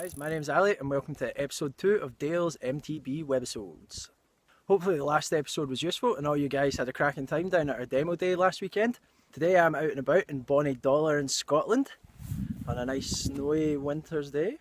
Guys, my name's Ali and welcome to episode 2 of Dale's MTB webisodes. Hopefully the last episode was useful and all you guys had a cracking time down at our demo day last weekend. Today I'm out and about in Bonnie Dollar in Scotland on a nice snowy winter's day.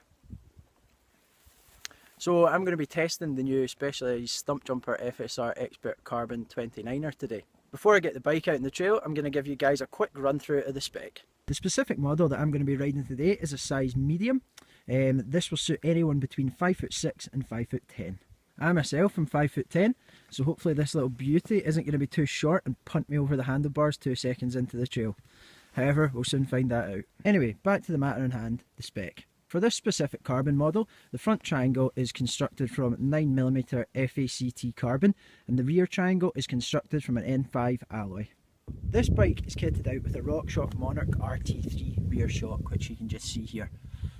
So I'm going to be testing the new Specialized Stumpjumper FSR Expert Carbon 29er today. Before I get the bike out in the trail, I'm going to give you guys a quick run through of the spec. The specific model that I'm going to be riding today is a size medium. This will suit anyone between 5'6" and 5'10". I myself am 5'10", so hopefully this little beauty isn't going to be too short and punt me over the handlebars 2 seconds into the trail. However, we'll soon find that out. Anyway, back to the matter in hand, the spec. For this specific carbon model, the front triangle is constructed from 9mm FACT carbon and the rear triangle is constructed from an N5 alloy. This bike is kitted out with a RockShox Monarch RT3 rear shock, which you can just see here.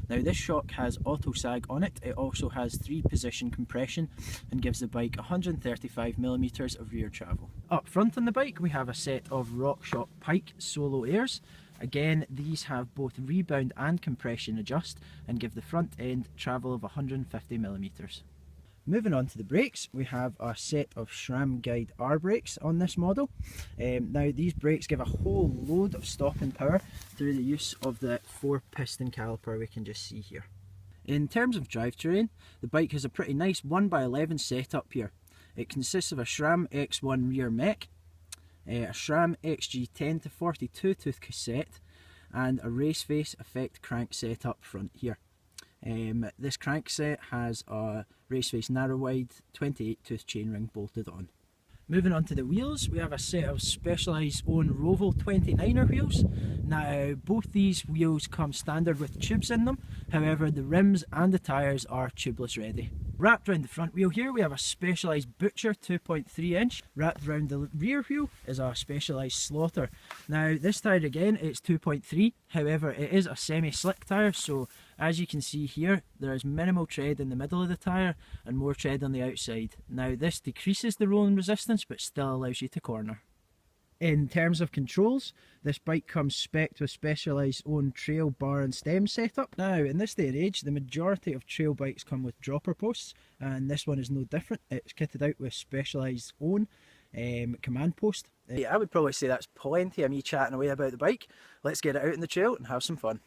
Now this shock has auto sag on it. It also has 3-position compression and gives the bike 135mm of rear travel. Up front on the bike we have a set of RockShox Pike Solo Airs. Again, these have both rebound and compression adjust and give the front end travel of 150mm. Moving on to the brakes, we have a set of SRAM Guide R brakes on this model. Now these brakes give a whole load of stopping power through the use of the 4-piston caliper we can just see here. In terms of drivetrain, the bike has a pretty nice 1x11 setup here. It consists of a SRAM X1 rear mech, a SRAM XG10 to 42 tooth cassette and a race face effect crankset up front here. This crankset has a race face narrow wide 28 tooth chainring bolted on. Moving on to the wheels, we have a set of Specilaized own Roval 29er wheels. Now both these wheels come standard with tubes in them, however the rims and the tyres are tubeless ready. Wrapped around the front wheel here we have a Specilaized Butcher 2.3 inch. Wrapped around the rear wheel is a Specilaized Slaughter. Now this tyre again it's 2.3, however it is a semi-slick tyre, so as you can see here there is minimal tread in the middle of the tyre and more tread on the outside. Now this decreases the rolling resistance but still allows you to corner. In terms of controls, this bike comes spec'd with Specialized's own trail bar and stem setup. Now in this day and age the majority of trail bikes come with dropper posts and this one is no different. It's kitted out with Specialized's own command post. I would probably say that's plenty of me chatting away about the bike. Let's get it out in the trail and have some fun.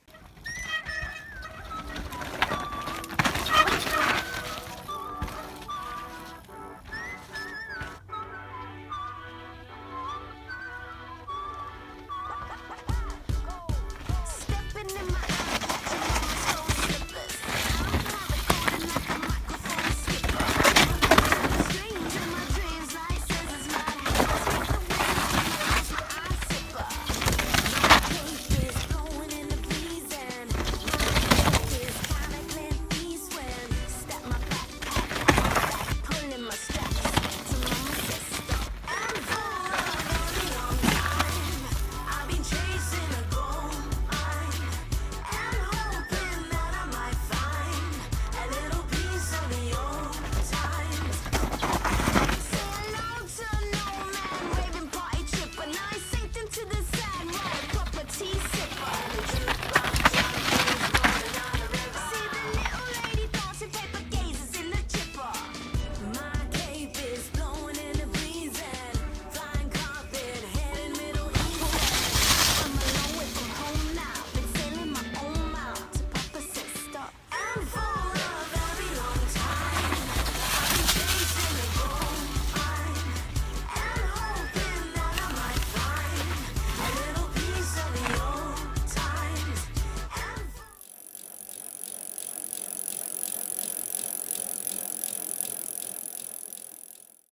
I'm